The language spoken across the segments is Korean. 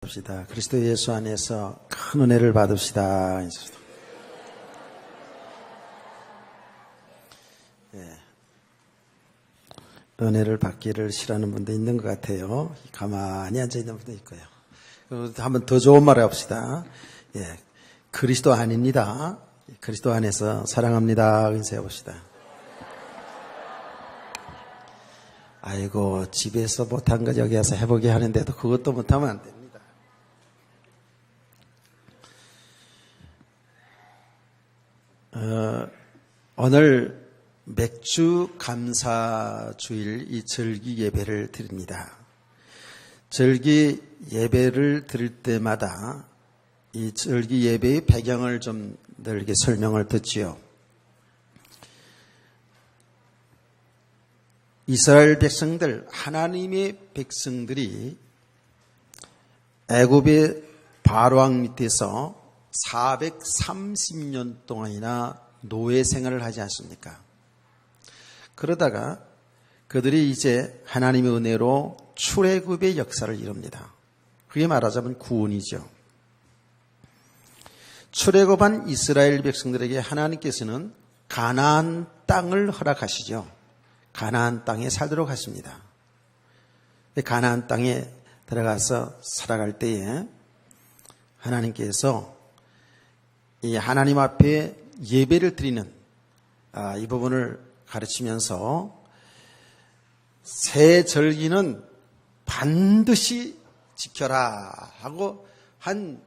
받읍시다. 그리스도 예수 안에서 큰 은혜를 받읍시다. 예. 은혜를 받기를 싫어하는 분도 있는 것 같아요. 가만히 앉아있는 분도 있고요. 한번 더 좋은 말 해봅시다. 예. 그리스도 아닙니다. 그리스도 안에서 사랑합니다. 인사해봅시다. 아이고, 집에서 못한 거 여기 와서 해보게 하는데도 그것도 못하면 안 됩니다. 오늘 맥주 감사주일 이 절기 예배를 드립니다. 절기 예배를 드릴 때마다 이 절기 예배의 배경을 좀 넓게 설명을 듣지요. 이스라엘 백성들, 하나님의 백성들이 애굽의 바로왕 밑에서 430년 동안이나 노예 생활을 하지 않습니까? 그러다가 그들이 이제 하나님의 은혜로 출애굽의 역사를 이룹니다. 그게 말하자면 구원이죠. 출애굽한 이스라엘 백성들에게 하나님께서는 가나안 땅을 허락하시죠. 가나안 땅에 살도록 하십니다. 가나안 땅에 들어가서 살아갈 때에 하나님께서 이 하나님 앞에 예배를 드리는 이 부분을 가르치면서 새 절기는 반드시 지켜라 하고 한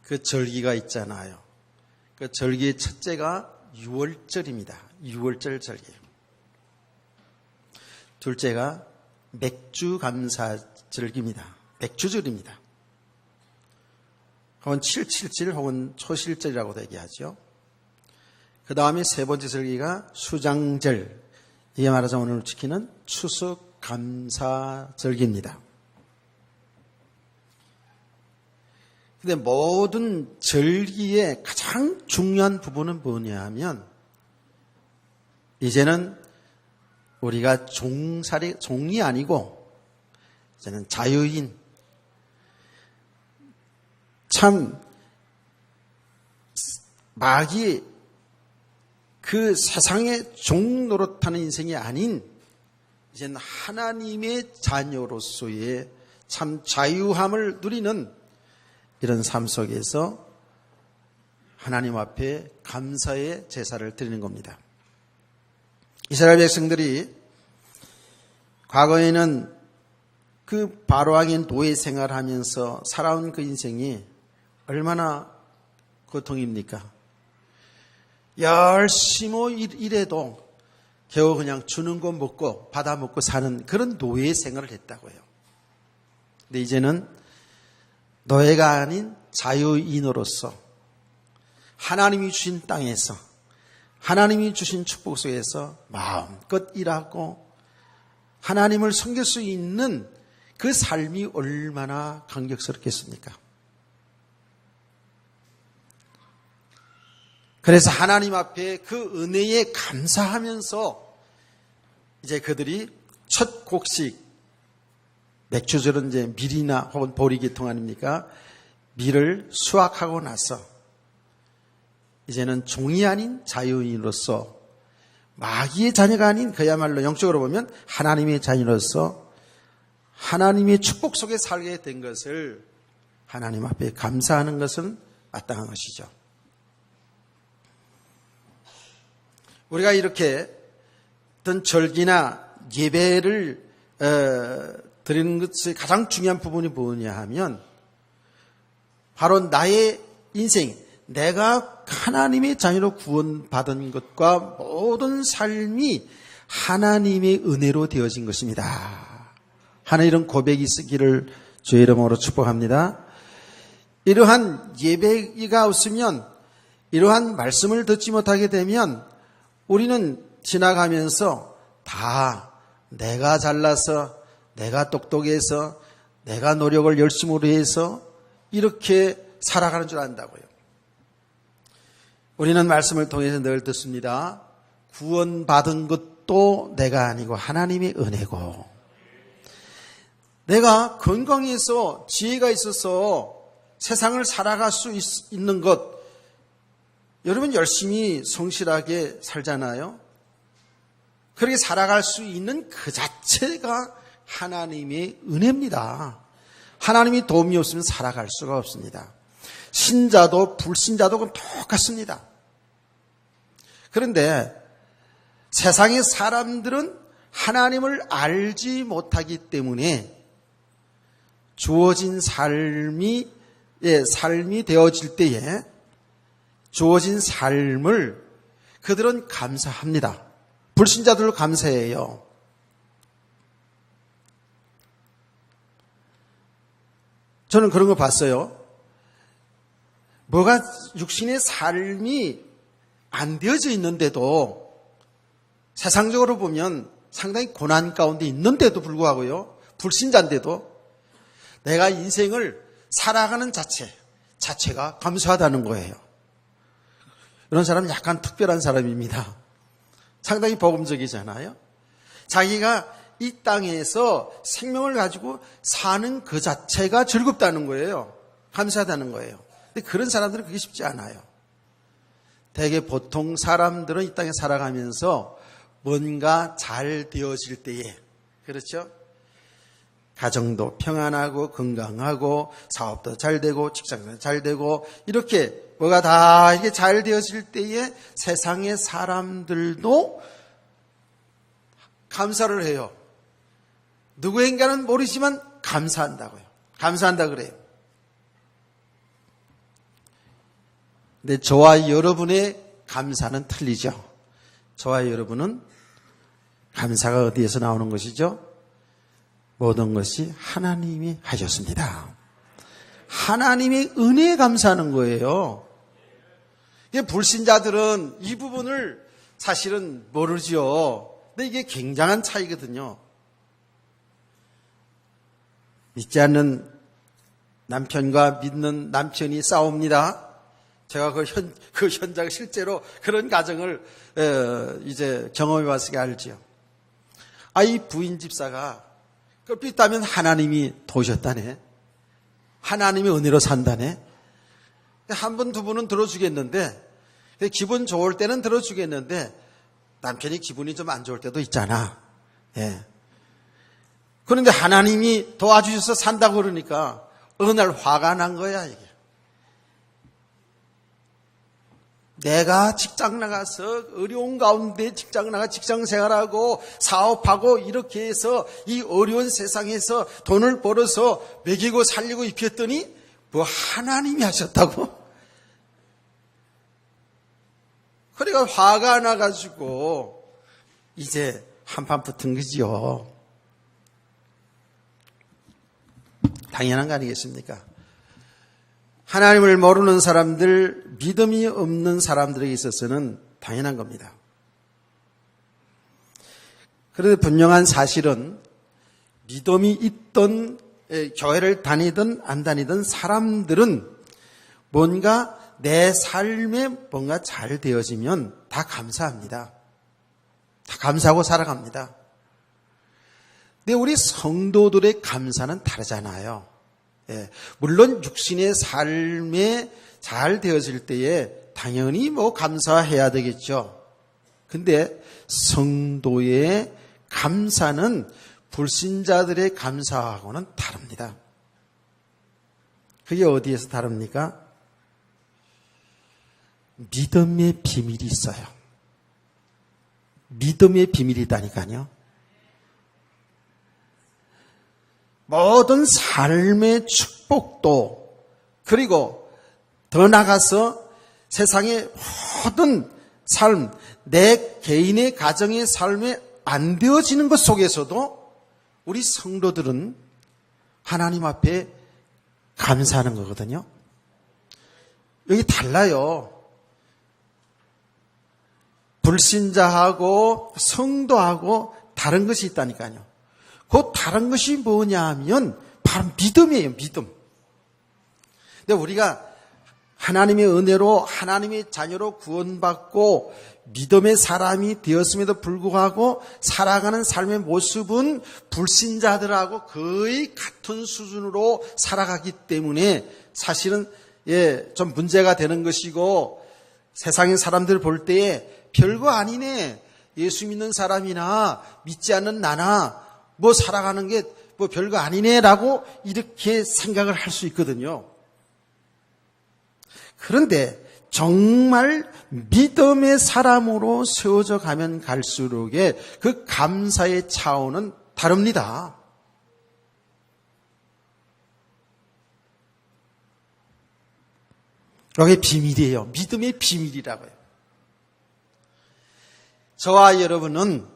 그 절기가 있잖아요. 그 절기의 첫째가 유월절입니다. 유월절 절기. 둘째가 맥주 감사 절기입니다. 맥주절입니다. 혹은 777 혹은 초실절이라고도 얘기하죠. 그 다음에 세 번째 절기가 수장절. 이게 말하자면 오늘 지키는 추석 감사 절기입니다. 근데 모든 절기의 가장 중요한 부분은 뭐냐 하면 이제는 우리가 종이 아니고 이제는 자유인, 참 마귀 그 세상의 종 노릇하는 인생이 아닌 이제는 하나님의 자녀로서의 참 자유함을 누리는 이런 삶 속에서 하나님 앞에 감사의 제사를 드리는 겁니다. 이스라엘 백성들이 과거에는 그 바로왕의 노예 생활하면서 살아온 그 인생이 얼마나 고통입니까? 열심히 일해도 겨우 그냥 주는 거 먹고 받아 먹고 사는 그런 노예 생활을 했다고요. 근데 이제는 노예가 아닌 자유인으로서 하나님이 주신 땅에서 하나님이 주신 축복 속에서 마음껏 일하고 하나님을 섬길 수 있는 그 삶이 얼마나 감격스럽겠습니까? 그래서 하나님 앞에 그 은혜에 감사하면서 이제 그들이 첫 곡식, 맥주절은 이제 밀이나 혹은 보리계통 아닙니까? 밀을 수확하고 나서 이제는 종이 아닌 자유인으로서 마귀의 자녀가 아닌 그야말로 영적으로 보면 하나님의 자녀로서 하나님의 축복 속에 살게 된 것을 하나님 앞에 감사하는 것은 마땅한 것이죠. 우리가 이렇게 어떤 절기나 예배를 드리는 것의 가장 중요한 부분이 뭐냐 하면 바로 나의 인생, 내가 하나님의 자녀로 구원받은 것과 모든 삶이 하나님의 은혜로 되어진 것입니다. 하는 이런 고백이 있기를 주의 이름으로 축복합니다. 이러한 예배가 없으면, 이러한 말씀을 듣지 못하게 되면 우리는 지나가면서 다 내가 잘나서, 내가 똑똑해서, 내가 노력을 열심으로 해서 이렇게 살아가는 줄 안다고요. 우리는 말씀을 통해서 늘 듣습니다. 구원받은 것도 내가 아니고 하나님의 은혜고 내가 건강해서 지혜가 있어서 세상을 살아갈 수 있는 것, 여러분 열심히 성실하게 살잖아요. 그렇게 살아갈 수 있는 그 자체가 하나님의 은혜입니다. 하나님이 도움이 없으면 살아갈 수가 없습니다. 신자도 불신자도 똑같습니다. 그런데 세상의 사람들은 하나님을 알지 못하기 때문에 주어진 삶이 되어질 때에 주어진 삶을 그들은 감사합니다. 불신자들도 감사해요. 저는 그런 거 봤어요. 뭐가 육신의 삶이 안 되어져 있는데도 세상적으로 보면 상당히 고난 가운데 있는데도 불구하고요. 불신자인데도 내가 인생을 살아가는 자체가 감사하다는 거예요. 이런 사람은 약간 특별한 사람입니다. 상당히 복음적이잖아요. 자기가 이 땅에서 생명을 가지고 사는 그 자체가 즐겁다는 거예요. 감사하다는 거예요. 근데 그런 사람들은 그게 쉽지 않아요. 대개 보통 사람들은 이 땅에 살아가면서 뭔가 잘 되어질 때에, 그렇죠? 가정도 평안하고 건강하고 사업도 잘 되고 직장도 잘 되고 이렇게 뭐가 다 이게 잘 되어질 때에 세상의 사람들도 감사를 해요. 누구인가는 모르지만 감사한다고요. 감사한다 그래요. 근데 저와 여러분의 감사는 틀리죠. 저와 여러분은 감사가 어디에서 나오는 것이죠? 모든 것이 하나님이 하셨습니다. 하나님의 은혜에 감사하는 거예요. 불신자들은 이 부분을 사실은 모르죠. 근데 이게 굉장한 차이거든요. 믿지 않는 남편과 믿는 남편이 싸웁니다. 제가 그 현장 실제로 그런 가정을 이제 경험해 봤으니까 알지요. 이 부인 집사가 끓빛다면 하나님이 도우셨다네. 하나님이 은혜로 산다네. 한 번, 두 번은 들어주겠는데, 기분 좋을 때는 들어주겠는데, 남편이 기분이 좀 안 좋을 때도 있잖아. 예. 그런데 하나님이 도와주셔서 산다고 그러니까, 어느 날 화가 난 거야, 이게. 내가 직장 나가서 어려운 가운데 직장 나가 직장 생활하고 사업하고 이렇게 해서 이 어려운 세상에서 돈을 벌어서 먹이고 살리고 입혔더니 뭐 하나님이 하셨다고? 그러니까 화가 나가지고 이제 한판 붙은 거지요. 당연한 거 아니겠습니까? 하나님을 모르는 사람들, 믿음이 없는 사람들에게 있어서는 당연한 겁니다. 그런데 분명한 사실은 믿음이 있던 교회를 다니든 안 다니든 사람들은 뭔가 내 삶에 뭔가 잘 되어지면 다 감사합니다. 다 감사하고 살아갑니다. 근데 우리 성도들의 감사는 다르잖아요. 예, 물론 육신의 삶에 잘 되어질 때에 당연히 뭐 감사해야 되겠죠. 근데 성도의 감사는 불신자들의 감사하고는 다릅니다. 그게 어디에서 다릅니까? 믿음의 비밀이 있어요. 믿음의 비밀이 있다니까요. 모든 삶의 축복도, 그리고 더 나아가서 세상의 모든 삶, 내 개인의 가정의 삶에 안 되어지는 것 속에서도 우리 성도들은 하나님 앞에 감사하는 거거든요. 여기 달라요. 불신자하고 성도하고 다른 것이 있다니까요. 그 다른 것이 뭐냐 하면 바로 믿음이에요. 믿음. 근데 우리가 하나님의 은혜로 하나님의 자녀로 구원받고 믿음의 사람이 되었음에도 불구하고 살아가는 삶의 모습은 불신자들하고 거의 같은 수준으로 살아가기 때문에 사실은 좀 문제가 되는 것이고, 세상의 사람들 볼 때에 별거 아니네, 예수 믿는 사람이나 믿지 않는 나나 뭐 살아가는 게 뭐 별거 아니네라고 이렇게 생각을 할 수 있거든요. 그런데 정말 믿음의 사람으로 세워져 가면 갈수록에 그 감사의 차원은 다릅니다. 이게 비밀이에요. 믿음의 비밀이라고요. 저와 여러분은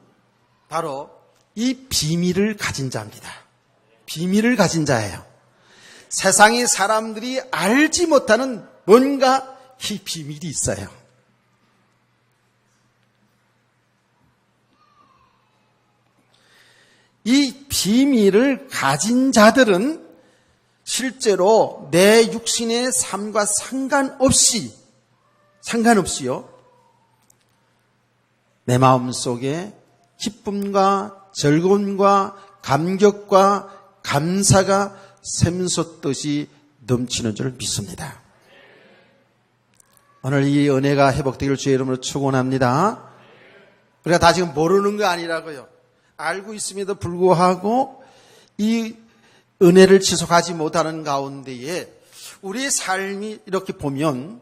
바로 이 비밀을 가진 자입니다. 비밀을 가진 자예요. 세상의 사람들이 알지 못하는 뭔가 이 비밀이 있어요. 이 비밀을 가진 자들은 실제로 내 육신의 삶과 상관없이요, 내 마음속에 기쁨과 즐거움과 감격과 감사가 샘솟듯이 넘치는 줄 믿습니다. 오늘 이 은혜가 회복되기를 주의 이름으로 축원합니다. 우리가 다 지금 모르는 거 아니라고요. 알고 있음에도 불구하고 이 은혜를 지속하지 못하는 가운데에 우리의 삶이 이렇게 보면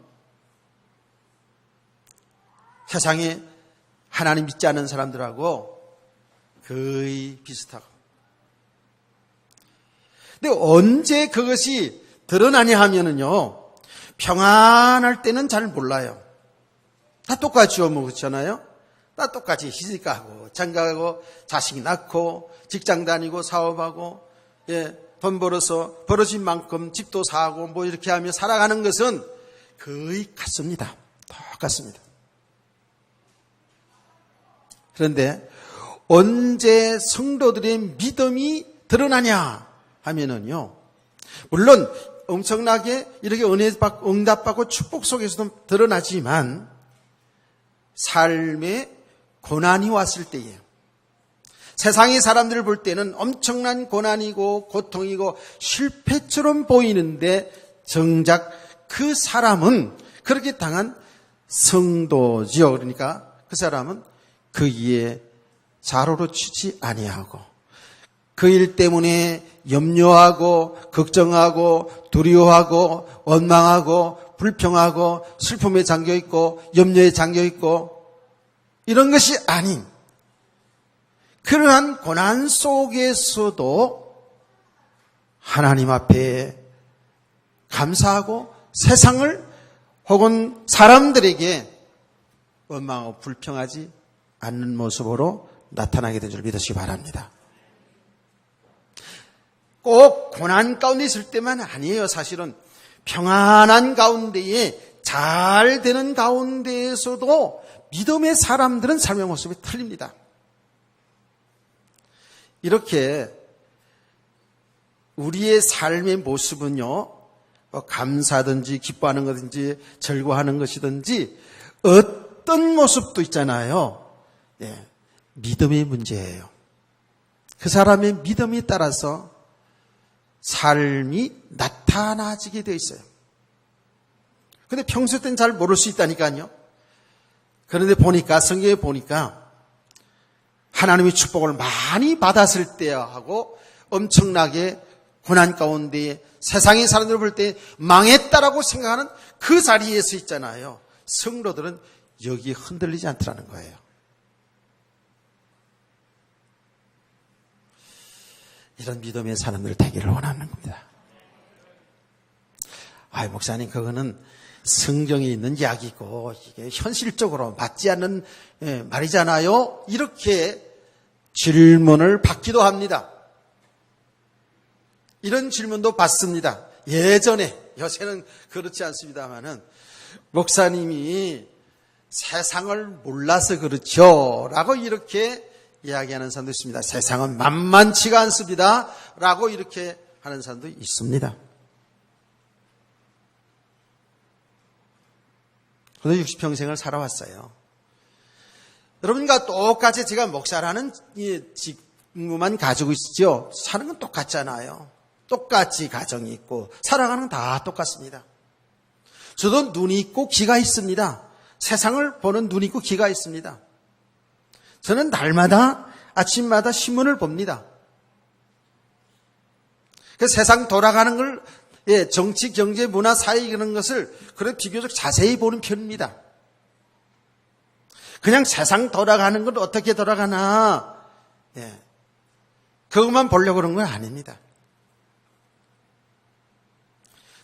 세상에 하나님 믿지 않는 사람들하고 거의 비슷하고, 근데 언제 그것이 드러나냐 하면은요, 평안할 때는 잘 몰라요. 다 똑같이 먹었잖아요. 다 똑같이 시집가고 장가가고 자식 낳고 직장 다니고 사업하고 돈 벌어서 벌어진 만큼 집도 사고 뭐 이렇게 하며 살아가는 것은 거의 같습니다. 똑같습니다. 그런데 언제 성도들의 믿음이 드러나냐 하면은요, 물론 엄청나게 이렇게 응답받고 축복 속에서도 드러나지만 삶에 고난이 왔을 때에, 세상의 사람들을 볼 때는 엄청난 고난이고 고통이고 실패처럼 보이는데 정작 그 사람은 그렇게 당한 성도지요. 그러니까 그 사람은 그 일에 자로로 치지 아니하고 그 일 때문에 염려하고 걱정하고 두려워하고 원망하고 불평하고 슬픔에 잠겨있고 염려에 잠겨있고 이런 것이 아닌, 그러한 고난 속에서도 하나님 앞에 감사하고 세상을 혹은 사람들에게 원망하고 불평하지 않는 모습으로 나타나게 된 줄 믿으시기 바랍니다. 꼭 고난 가운데 있을 때만 아니에요. 사실은 평안한 가운데에 잘 되는 가운데에서도 믿음의 사람들은 삶의 모습이 틀립니다. 이렇게 우리의 삶의 모습은요, 감사든지 기뻐하는 것든지 즐거워하는 것이든지 어떤 모습도 있잖아요. 믿음의 문제예요. 그 사람의 믿음에 따라서 삶이 나타나지게 되어 있어요. 근데 평소 때는 잘 모를 수 있다니까요. 그런데 보니까, 성경에 보니까 하나님의 축복을 많이 받았을 때하고 엄청나게 고난 가운데 세상의 사람들을 볼 때 망했다라고 생각하는 그 자리에서 있잖아요. 성도들은 여기에 흔들리지 않더라는 거예요. 이런 믿음의 사람들 되기를 원하는 겁니다. 목사님, 그거는 성경에 있는 이야기고 이게 현실적으로 맞지 않는 말이잖아요. 이렇게 질문을 받기도 합니다. 이런 질문도 받습니다. 예전에, 요새는 그렇지 않습니다만은, 목사님이 세상을 몰라서 그렇죠 라고 이렇게 이야기하는 사람도 있습니다. 세상은 만만치가 않습니다 라고 이렇게 하는 사람도 있습니다. 저도 60평생을 살아왔어요. 여러분과 똑같이 제가 목사라는 직무만 가지고 있죠. 사는 건 똑같잖아요. 똑같이 가정이 있고 살아가는 건 다 똑같습니다. 저도 눈이 있고 귀가 있습니다. 세상을 보는 눈이 있고 귀가 있습니다. 저는 날마다 아침마다 신문을 봅니다. 그 세상 돌아가는 걸 정치, 경제, 문화, 사회 이런 것을 그래 비교적 자세히 보는 편입니다. 그냥 세상 돌아가는 건 어떻게 돌아가나 그것만 보려고 그런 건 아닙니다.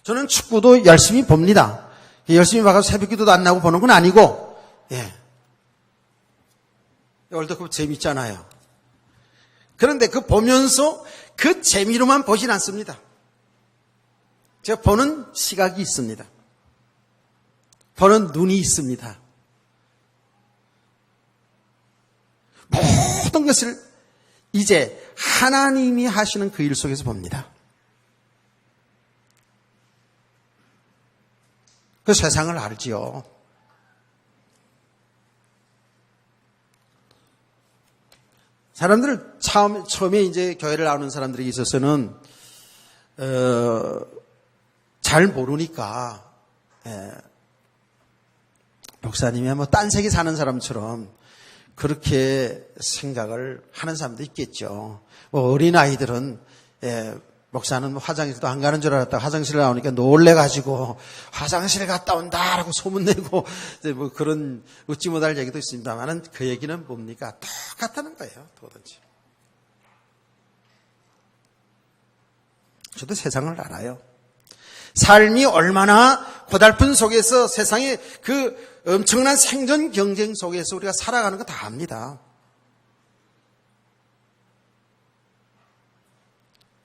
저는 축구도 열심히 봅니다. 열심히 봐서 새벽기도도 안 나고 보는 건 아니고 월드컵 재밌잖아요. 그런데 그 보면서 그 재미로만 보진 않습니다. 제가 보는 시각이 있습니다. 보는 눈이 있습니다. 모든 것을 이제 하나님이 하시는 그 일 속에서 봅니다. 그 세상을 알지요. 사람들을 처음에 이제 교회를 나오는 사람들에게 있어서는 잘 모르니까 목사님이 뭐 딴 세계 사는 사람처럼 그렇게 생각을 하는 사람도 있겠죠. 뭐 어린아이들은 목사는 뭐 화장실도 안 가는 줄 알았다가 화장실에 나오니까 놀래가지고 화장실에 갔다 온다라고 소문내고 뭐 그런 웃지 못할 얘기도 있습니다만은 그 얘기는 뭡니까? 똑같다는 거예요. 뭐든지. 저도 세상을 알아요. 삶이 얼마나 고달픈 속에서 세상의 그 엄청난 생존 경쟁 속에서 우리가 살아가는 거 다 압니다.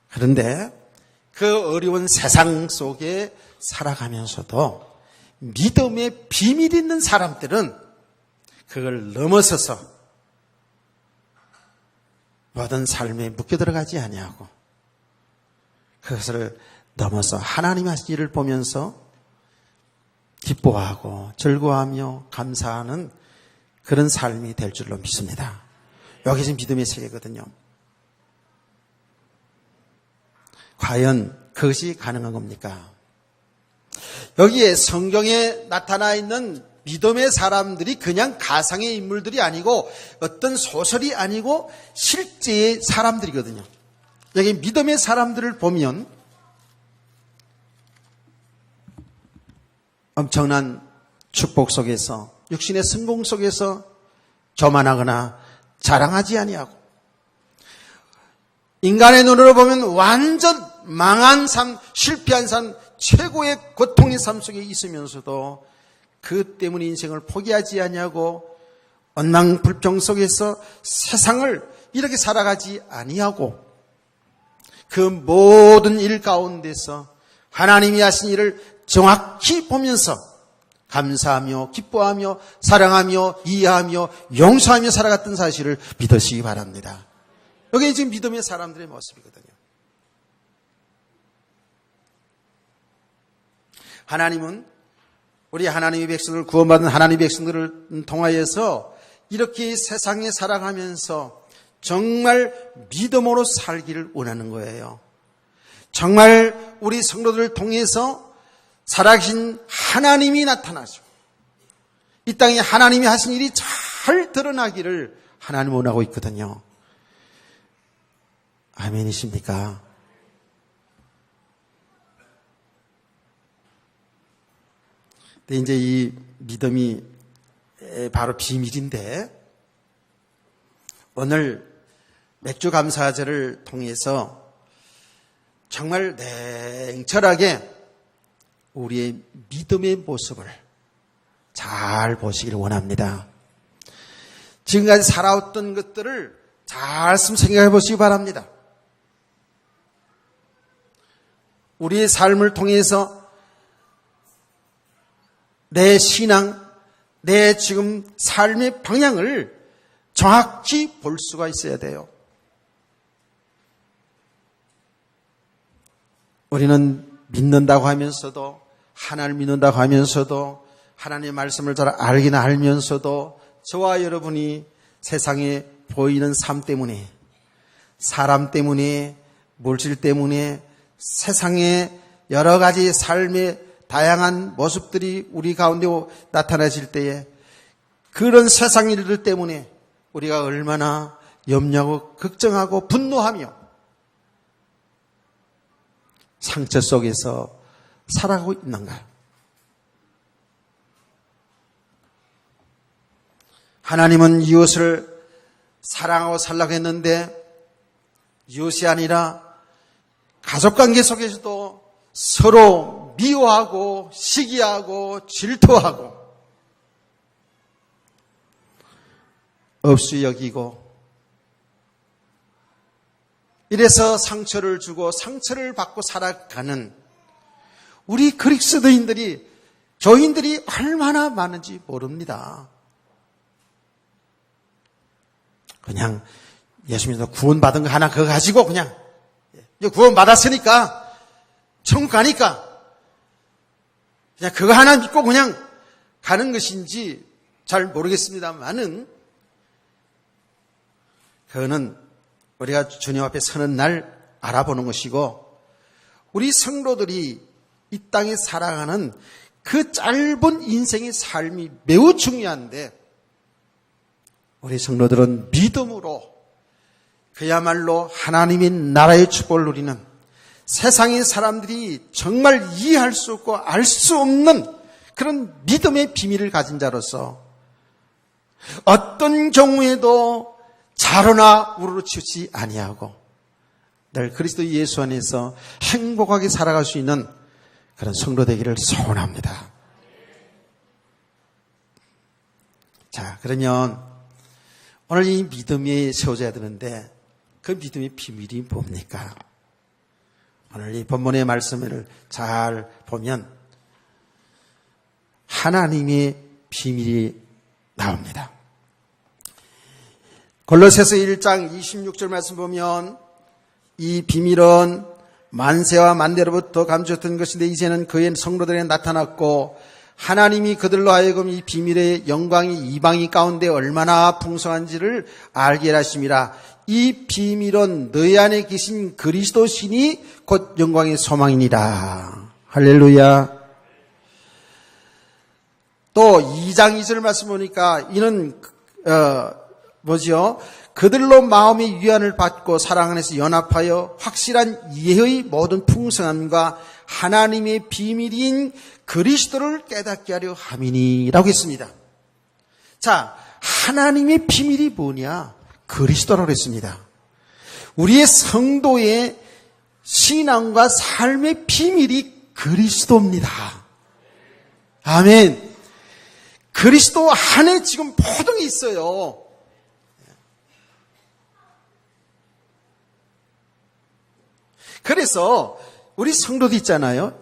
그런데 그 어려운 세상 속에 살아가면서도 믿음의 비밀이 있는 사람들은 그걸 넘어서서 모든 삶에 묶여 들어가지 아니하고 그것을 넘어서 하나님 하신 일을 보면서 기뻐하고 즐거워하며 감사하는 그런 삶이 될 줄로 믿습니다. 여기 지금 믿음의 세계거든요. 과연 그것이 가능한 겁니까? 여기에 성경에 나타나 있는 믿음의 사람들이 그냥 가상의 인물들이 아니고 어떤 소설이 아니고 실제의 사람들이거든요. 여기 믿음의 사람들을 보면 엄청난 축복 속에서 육신의 성공 속에서 교만하거나 자랑하지 아니하고 인간의 눈으로 보면 완전 망한 삶, 실패한 삶, 최고의 고통의 삶 속에 있으면서도 그 때문에 인생을 포기하지 아니하고 원망불평 속에서 세상을 이렇게 살아가지 아니하고 그 모든 일 가운데서 하나님이 하신 일을 정확히 보면서 감사하며 기뻐하며 사랑하며 이해하며 용서하며 살아갔던 사실을 믿으시기 바랍니다. 이게 지금 믿음의 사람들의 모습이거든요. 하나님은 우리 하나님의 백성을 구원받은 하나님의 백성들을 통하여서 이렇게 세상에 살아가면서 정말 믿음으로 살기를 원하는 거예요. 정말 우리 성도들을 통해서 살아계신 하나님이 나타나시고 이 땅에 하나님이 하신 일이 잘 드러나기를 하나님 원하고 있거든요. 아멘이십니까? 근데 이제 이 믿음이 바로 비밀인데 오늘 맥주 감사제를 통해서 정말 냉철하게 우리의 믿음의 모습을 잘 보시기를 원합니다. 지금까지 살아왔던 것들을 잘 생각해 보시기 바랍니다. 우리의 삶을 통해서 내 신앙, 내 지금 삶의 방향을 정확히 볼 수가 있어야 돼요. 우리는 믿는다고 하면서도 하나님을 믿는다고 하면서도 하나님의 말씀을 잘 알긴 알면서도 저와 여러분이 세상에 보이는 삶 때문에, 사람 때문에, 물질 때문에, 세상에 여러 가지 삶의 다양한 모습들이 우리 가운데 나타나질 때에 그런 세상 일들 때문에 우리가 얼마나 염려하고 걱정하고 분노하며 상처 속에서 살아가고 있는가? 하나님은 이웃을 사랑하고 살라고 했는데 이웃이 아니라 가족관계 속에서도 서로 미워하고 시기하고 질투하고 업수 여기고 이래서 상처를 주고 상처를 받고 살아가는 우리 그리스도인들이, 교인들이 얼마나 많은지 모릅니다. 그냥 예수 믿어서 구원받은 거 하나 그거 가지고 그냥 구원받았으니까 천국 가니까 그냥 그거 하나 믿고 그냥 가는 것인지 잘 모르겠습니다만은 그거는 우리가 주님 앞에 서는 날 알아보는 것이고 우리 성도들이 이 땅에 살아가는 그 짧은 인생의 삶이 매우 중요한데 우리 성도들은 믿음으로 그야말로 하나님의 나라의 축복을 누리는 세상의 사람들이 정말 이해할 수 없고 알 수 없는 그런 믿음의 비밀을 가진 자로서 어떤 경우에도 자로나 우르르 치우지 아니하고 늘 그리스도 예수 안에서 행복하게 살아갈 수 있는 그런 성도 되기를 소원합니다. 자, 그러면 오늘 이 믿음이 세워져야 되는데 그 믿음의 비밀이 뭡니까? 오늘 이 본문의 말씀을 잘 보면 하나님의 비밀이 나옵니다. 골로새서 1장 26절 말씀 보면 이 비밀은 만세와 만대로부터 감추었던 것인데 이제는 그의 성도들에 나타났고 하나님이 그들로 하여금 이 비밀의 영광이 이방인 가운데 얼마나 풍성한지를 알게 하심이라. 이 비밀은 너희 안에 계신 그리스도 신이 곧 영광의 소망이니라. 할렐루야. 또 2장 2절 말씀 보니까 이는 그들로 마음의 위안을 받고 사랑 안에서 연합하여 확실한 이해의 모든 풍성함과 하나님의 비밀인 그리스도를 깨닫게 하려 함이니라고 했습니다. 자, 하나님의 비밀이 뭐냐? 그리스도라고 했습니다. 우리의 성도의 신앙과 삶의 비밀이 그리스도입니다. 아멘. 그리스도 안에 지금 모든 게 있어요. 그래서 우리 성도도 있잖아요.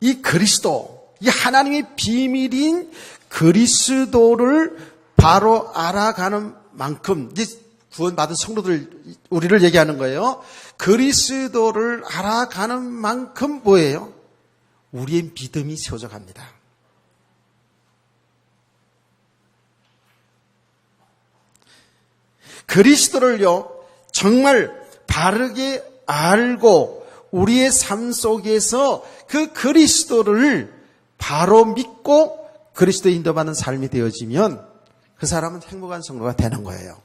이 그리스도, 이 하나님의 비밀인 그리스도를 바로 알아가는 만큼, 이제 구원받은 성도들, 우리를 얘기하는 거예요. 그리스도를 알아가는 만큼 뭐예요? 우리의 믿음이 세워져 갑니다. 그리스도를요, 정말 바르게 알고 우리의 삶 속에서 그 그리스도를 바로 믿고 그리스도의 인도받는 삶이 되어지면 그 사람은 행복한 성도가 되는 거예요.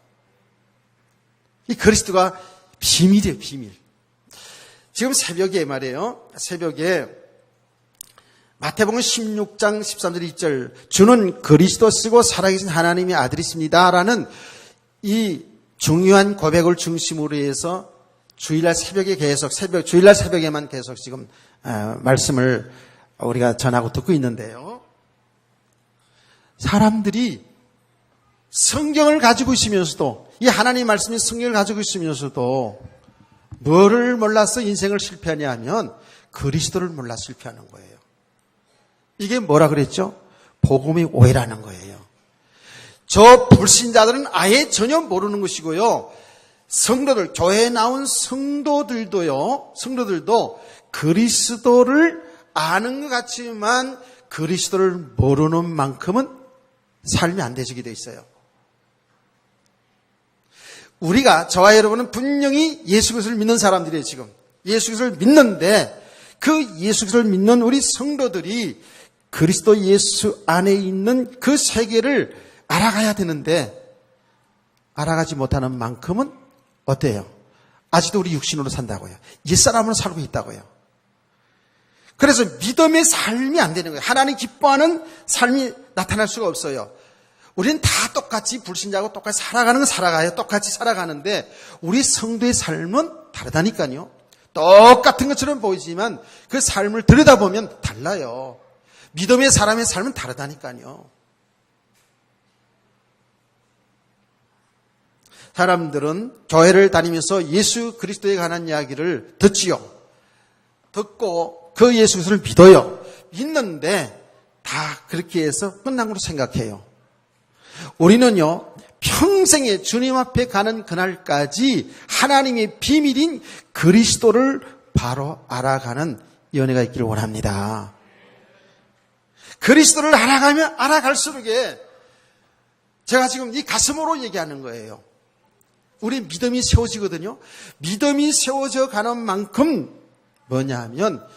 이 그리스도가 비밀이에요, 비밀. 지금 새벽에 말이에요. 새벽에 마태복음 16장 13절 2절 주는 그리스도 쓰고 살아계신 하나님의 아들이십니다 라는 이 중요한 고백을 중심으로 해서 주일날 새벽에 계속 주일날 새벽에만 계속 지금 말씀을 우리가 전하고 듣고 있는데요. 사람들이 성경을 가지고 있으면서도 이 하나님의 말씀인 성경을 가지고 있으면서도 뭐를 몰라서 인생을 실패하냐 하면 그리스도를 몰라 실패하는 거예요. 이게 뭐라 그랬죠? 복음의 오해라는 거예요. 저 불신자들은 아예 전혀 모르는 것이고요. 성도들, 교회에 나온 성도들도 그리스도를 아는 것 같지만 그리스도를 모르는 만큼은 삶이 안 되지게 돼 있어요. 우리가, 저와 여러분은 분명히 예수 그리스도를 믿는 사람들이에요. 지금 예수 그리스도를 믿는데, 그 예수 그리스도를 믿는 우리 성도들이 그리스도 예수 안에 있는 그 세계를 알아가야 되는데, 알아가지 못하는 만큼은 어때요? 아직도 우리 육신으로 산다고요. 옛사람으로 살고 있다고요. 그래서 믿음의 삶이 안 되는 거예요. 하나님 기뻐하는 삶이 나타날 수가 없어요. 우리는 다 똑같이 불신자하고 똑같이 살아가는 건 살아가요. 똑같이 살아가는데 우리 성도의 삶은 다르다니까요. 똑같은 것처럼 보이지만 그 삶을 들여다보면 달라요. 믿음의 사람의 삶은 다르다니까요. 사람들은 교회를 다니면서 예수 그리스도에 관한 이야기를 듣지요. 듣고 그 예수 그리스도를 믿어요. 믿는데 다 그렇게 해서 끝난 걸로 생각해요. 우리는요, 평생에 주님 앞에 가는 그날까지 하나님의 비밀인 그리스도를 바로 알아가는 연애가 있기를 원합니다. 그리스도를 알아가면 알아갈수록에 제가 지금 이 가슴으로 얘기하는 거예요. 우리 믿음이 세워지거든요. 믿음이 세워져 가는 만큼 뭐냐 하면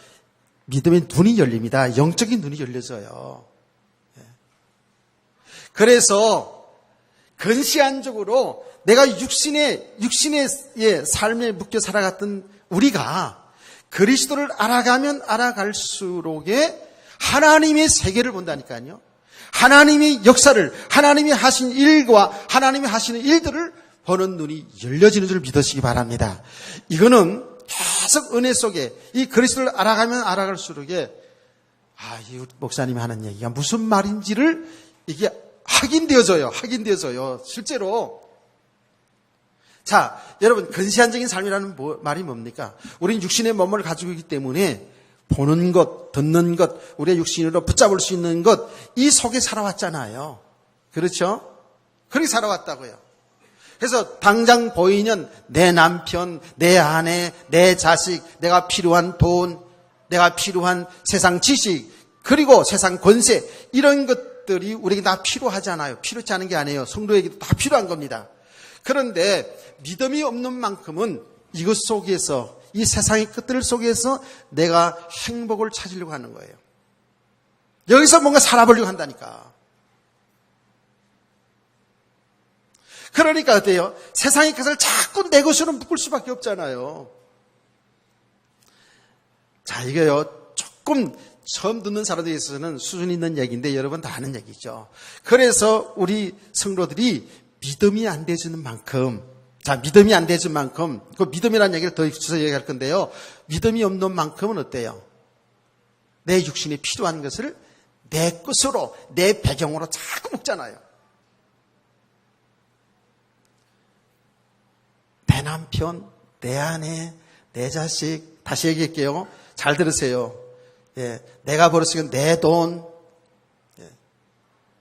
믿음의 눈이 열립니다. 영적인 눈이 열려져요. 그래서 근시안적으로 내가 육신의 삶에 묶여 살아갔던 우리가 그리스도를 알아가면 알아갈수록에 하나님의 세계를 본다니까요. 하나님의 역사를, 하나님이 하신 일과 하나님이 하시는 일들을 보는 눈이 열려지는 줄 믿으시기 바랍니다. 이거는 계속 은혜 속에 이 그리스도를 알아가면 알아갈수록에 이 목사님이 하는 얘기가 무슨 말인지를 이게 확인되어져요. 실제로. 자, 여러분, 근시안적인 삶이라는 말이 뭡니까? 우리는 육신의 몸을 가지고 있기 때문에 보는 것, 듣는 것, 우리의 육신으로 붙잡을 수 있는 것, 이 속에 살아왔잖아요. 그렇죠? 그렇게 살아왔다고요. 그래서 당장 보이는 내 남편, 내 아내, 내 자식, 내가 필요한 돈, 내가 필요한 세상 지식, 그리고 세상 권세, 이런 것들이 우리에게 다 필요하잖아요. 필요치 않은 게 아니에요. 성도에게도 다 필요한 겁니다. 그런데 믿음이 없는 만큼은 이것 속에서, 이 세상의 끝들 속에서 내가 행복을 찾으려고 하는 거예요. 여기서 뭔가 살아보려고 한다니까. 그러니까 어때요? 세상의 것을 자꾸 내 것으로 묶을 수밖에 없잖아요. 자, 이거요, 조금 처음 듣는 사람들에 있어서는 수준 있는 얘기인데 여러분 다 아는 얘기죠. 그래서 우리 성도들이 믿음이 안 되는 만큼, 믿음이 안 되는 만큼, 그 믿음이라는 얘기를 더 붙여서 얘기할 건데요. 믿음이 없는 만큼은 어때요? 내 육신에 필요한 것을 내 것으로, 내 배경으로 자꾸 묶잖아요. 내 남편, 내 아내, 내 자식, 다시 얘기할게요. 잘 들으세요. 예, 내가 벌었으면 내 돈,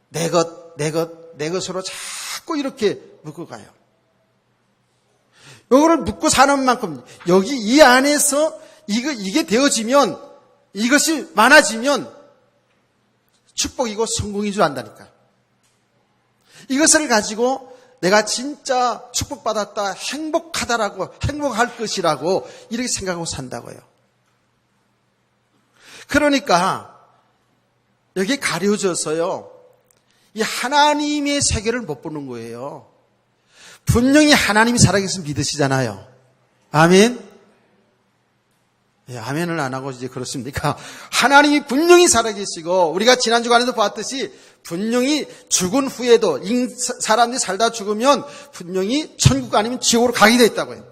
내 것으로 자꾸 이렇게 묶고 가요. 이거를 묶고 사는 만큼, 여기 이 안에서 이게 되어지면, 이것이 많아지면 축복이고 성공인 줄 안다니까. 이것을 가지고 내가 진짜 축복받았다, 행복할 것이라고 이렇게 생각하고 산다고요. 그러니까 여기에 가려져서요, 이 하나님의 세계를 못 보는 거예요. 분명히 하나님이 살아계신 믿으시잖아요. 아멘? 예, 아멘을 안 하고 이제 그렇습니까? 하나님이 분명히 살아계시고, 우리가 지난 주간에도 봤듯이 분명히 죽은 후에도 사람들이 살다 죽으면 분명히 천국 아니면 지옥으로 가게 돼 있다고요.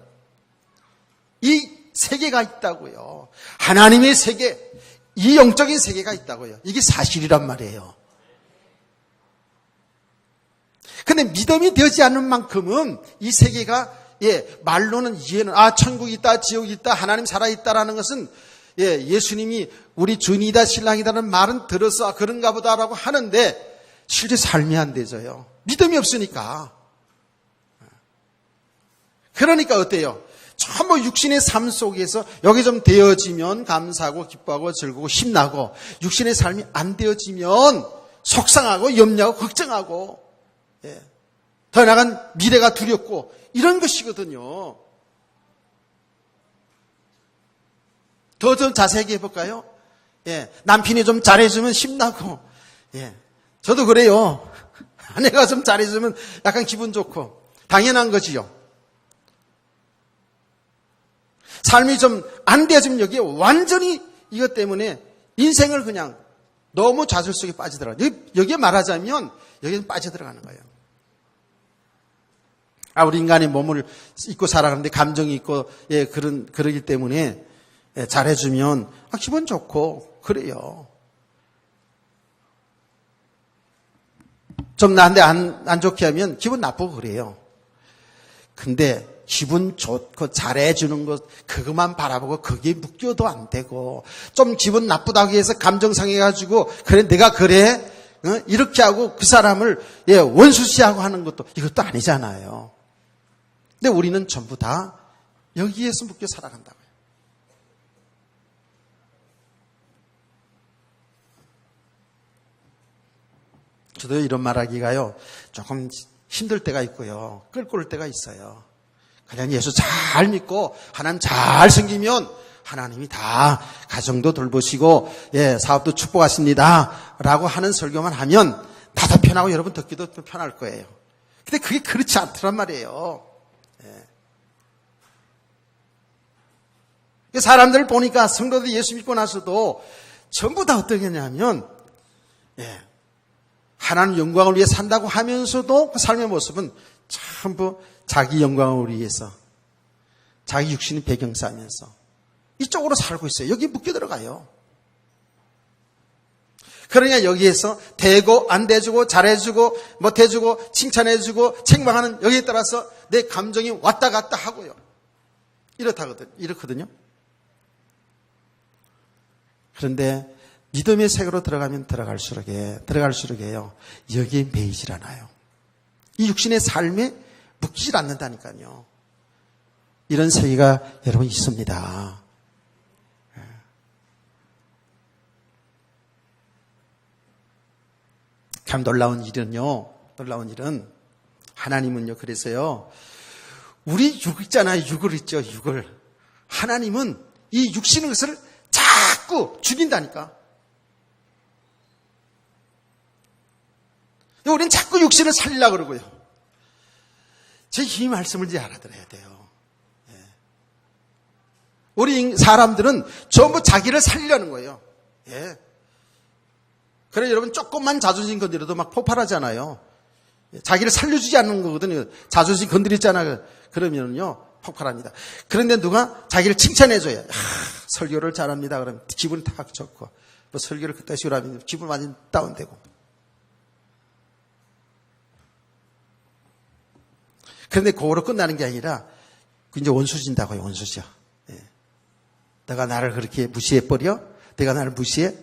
이 세계가 있다고요. 하나님의 세계, 이 영적인 세계가 있다고요. 이게 사실이란 말이에요. 근데 믿음이 되지 않는 만큼은 이 세계가, 말로는 이해는, 천국이 있다, 지옥이 있다, 하나님 살아있다라는 것은, 예수님이 우리 주인이다, 신랑이다라는 말은 들어서 그런가 보다라고 하는데, 실제 삶이 안 되져요. 믿음이 없으니까. 그러니까 어때요? 전부 육신의 삶 속에서 여기 좀 되어지면 감사하고 기뻐하고 즐거고 힘나고, 육신의 삶이 안 되어지면 속상하고 염려하고 걱정하고, 더 나아간 미래가 두렵고 이런 것이거든요. 더 좀 자세하게 해볼까요? 남편이 좀 잘해주면 힘나고, 저도 그래요. 아내가 좀 잘해주면 약간 기분 좋고 당연한 거지요. 삶이 좀 안 되어지면 여기에 완전히 이것 때문에 인생을 그냥 너무 좌절 속에 빠지더라고요. 여기에 말하자면 여기는 빠져들어가는 거예요. 우리 인간이 몸을 입고 살아가는데 감정이 있고, 그러기 때문에 잘해주면 기분 좋고 그래요. 좀 나한테 안 좋게 하면 기분 나쁘고 그래요. 근데 기분 좋고 잘해주는 것 그것만 바라보고 거기에 묶여도 안 되고, 좀 기분 나쁘다고 해서 감정 상해가지고 그래 내가 그래 이렇게 하고 그 사람을 원수시하고 하는 것도 이것도 아니잖아요. 근데 우리는 전부 다 여기에서 묶여 살아간다고요. 저도 이런 말하기가요 조금 힘들 때가 있고요, 끌끌 때가 있어요. 그냥 예수 잘 믿고 하나님 잘 섬기면 하나님이 다 가정도 돌보시고 사업도 축복하십니다 라고 하는 설교만 하면 나도 편하고 여러분 듣기도 좀 편할 거예요. 근데 그게 그렇지 않더란 말이에요. 사람들을 보니까 성도들이 예수 믿고 나서도 전부 다 어떻게 하냐면 하나님 영광을 위해 산다고 하면서도 그 삶의 모습은 전부 자기 영광을 위해서 자기 육신의 배경 쌓으면서 이쪽으로 살고 있어요. 여기 묶여 들어가요. 그러냐 여기에서 대고 안 대주고 잘해주고 못해주고 칭찬해주고 책망하는 여기에 따라서 내 감정이 왔다 갔다 하고요. 이렇거든요. 그런데 믿음의 세계로 들어가면 들어갈수록이에요. 여기에 매이질 않아요. 이 육신의 삶에 묶이질 않는다니까요. 이런 세계가 여러분 있습니다. 참 놀라운 일은 하나님은요, 그래서요, 우리 육 있잖아요. 육을 있죠, 육을. 하나님은 이 육신의 것을 자꾸 죽인다니까. 우리는 자꾸 육신을 살리려고 그러고요. 이 말씀을 이제 알아들어야 돼요. 우리 사람들은 전부 자기를 살리려는 거예요. 그래 여러분 조금만 자존심 건드려도 막 폭발하잖아요. 자기를 살려주지 않는 거거든요. 자존심 건드렸잖아요. 그러면요 폭발합니다. 그런데 누가 자기를 칭찬해줘야 설교를 잘합니다. 그러면 기분이 탁 좋고, 뭐 설교를 그때 식으로 하면 기분 많이 다운되고. 그런데 그거로 끝나는 게 아니라 이제 원수진다고요. 원수죠. 내가 나를 그렇게 무시해버려? 내가 나를 무시해?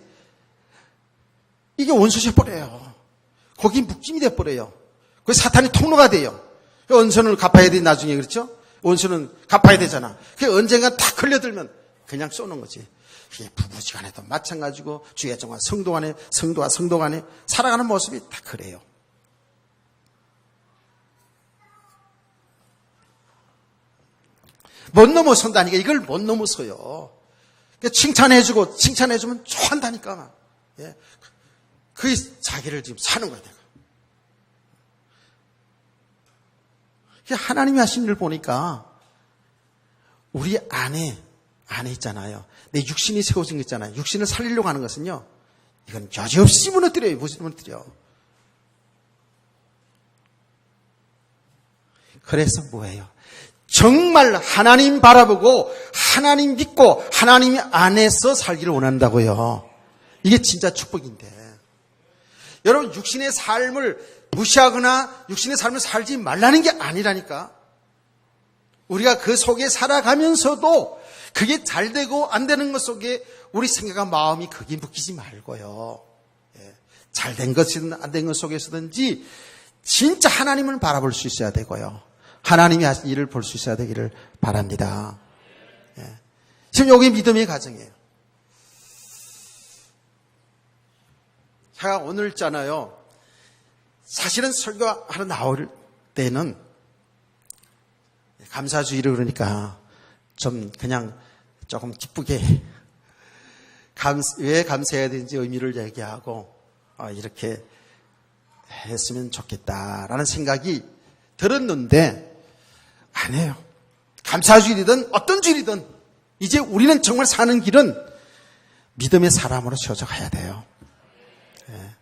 이게 원수셔버려요. 거기 묶임이 돼버려요. 그 사탄이 통로가 돼요. 원수는 갚아야 돼 나중에. 그렇죠? 원수는 갚아야 되잖아. 그 언젠가 탁 걸려들면 그냥 쏘는 거지. 이게 부부지간에도 마찬가지고 주의 종과 성도와 성도 간에 살아가는 모습이 다 그래요. 못 넘어선다니까. 이걸 못 넘어서요. 칭찬해주면 좋아한다니까. 그게 자기를 지금 사는 거야, 내가. 하나님이 하신 일을 보니까 우리 안에 있잖아요. 내 육신이 세워진 거 있잖아요. 육신을 살리려고 하는 것은요, 이건 여지없이 무너뜨려요. 무너뜨려. 그래서 뭐예요? 정말 하나님 바라보고 하나님 믿고 하나님 안에서 살기를 원한다고요. 이게 진짜 축복인데, 여러분 육신의 삶을 무시하거나 육신의 삶을 살지 말라는 게 아니라니까. 우리가 그 속에 살아가면서도 그게 잘 되고 안 되는 것 속에 우리 생각과 마음이 거기에 묶이지 말고요. 잘 된 것이든 안 된 것 속에서든지 진짜 하나님을 바라볼 수 있어야 되고요. 하나님이 하신 일을 볼 수 있어야 되기를 바랍니다. 예. 지금 여기 믿음의 가정이에요. 제가 오늘 있잖아요. 사실은 설교하러 나올 때는 감사주의를 그러니까 좀 그냥 조금 기쁘게 왜 감사해야 되는지 의미를 얘기하고 이렇게 했으면 좋겠다라는 생각이 들었는데 아니에요. 감사주일이든 어떤 주일이든 이제 우리는 정말 사는 길은 믿음의 사람으로 세워져 가야 돼요. 예.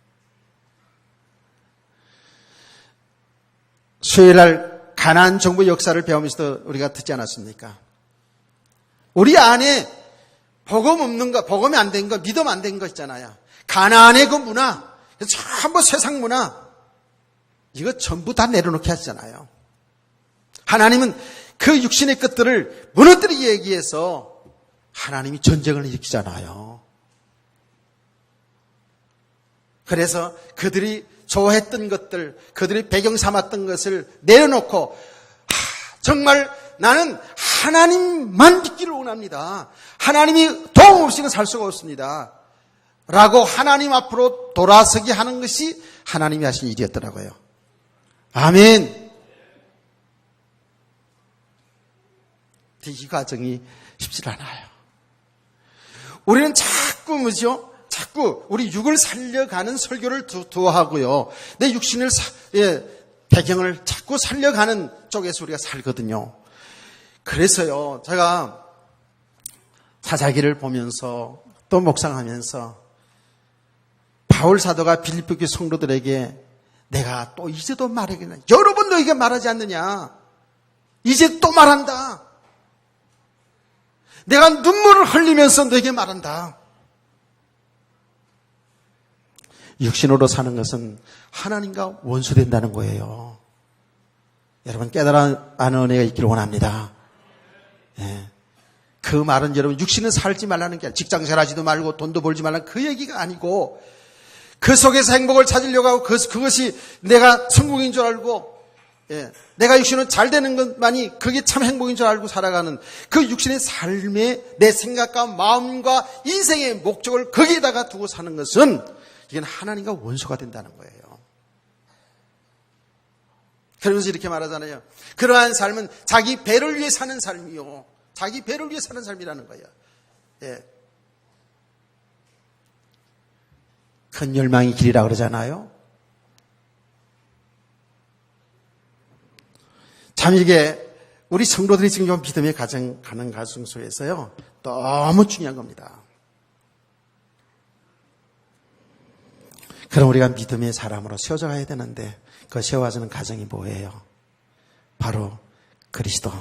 수요일날 가나안 정부 역사를 배우면서도 우리가 듣지 않았습니까? 우리 안에 복음 없는 거, 복음이 안 된 거, 믿음 안 된 거 있잖아요. 가나안의 그 문화, 전부 세상 문화, 이거 전부 다 내려놓게 하시잖아요. 하나님은 그 육신의 것들을 무너뜨리기 위해서 하나님이 전쟁을 일으키잖아요. 그래서 그들이 좋아했던 것들, 그들이 배경 삼았던 것을 내려놓고 정말 나는 하나님만 믿기를 원합니다. 하나님이 도움 없이는 살 수가 없습니다. 라고 하나님 앞으로 돌아서게 하는 것이 하나님이 하신 일이었더라고요. 아멘. 이 과정이 쉽지 않아요. 우리는 자꾸 뭐죠? 자꾸 우리 육을 살려가는 설교를 두어하고요. 내 육신을 배경을 자꾸 살려가는 쪽에서 우리가 살거든요. 그래서요, 제가 사사기를 보면서 또 묵상하면서 바울 사도가 빌립보 교회 성도들에게 내가 또 이제도 말하겠나? 여러 번 너에게 말하지 않느냐? 이제 또 말한다. 내가 눈물을 흘리면서 너에게 말한다. 육신으로 사는 것은 하나님과 원수된다는 거예요. 여러분 깨달아 아는 은혜가 있기를 원합니다. 예. 그 말은 여러분 육신은 살지 말라는 게 아니라 직장생활 하지도 말고 돈도 벌지 말라는 그 얘기가 아니고 그 속에서 행복을 찾으려고 하고 그것이 내가 성공인 줄 알고 내가 육신은 잘 되는 것만이 그게 참 행복인 줄 알고 살아가는 그 육신의 삶에 내 생각과 마음과 인생의 목적을 거기에다가 두고 사는 것은 이건 하나님과 원수가 된다는 거예요. 그러면서 이렇게 말하잖아요. 그러한 삶은 자기 배를 위해 사는 삶이요. 자기 배를 위해 사는 삶이라는 거예요. 예. 큰 열망이 길이라 그러잖아요. 참 이게 우리 성도들이 지금 좀 믿음의 가정 가는 가정 속에서요. 너무 중요한 겁니다. 그럼 우리가 믿음의 사람으로 세워져 가야 되는데 그 세워가는 가정이 뭐예요? 바로 그리스도.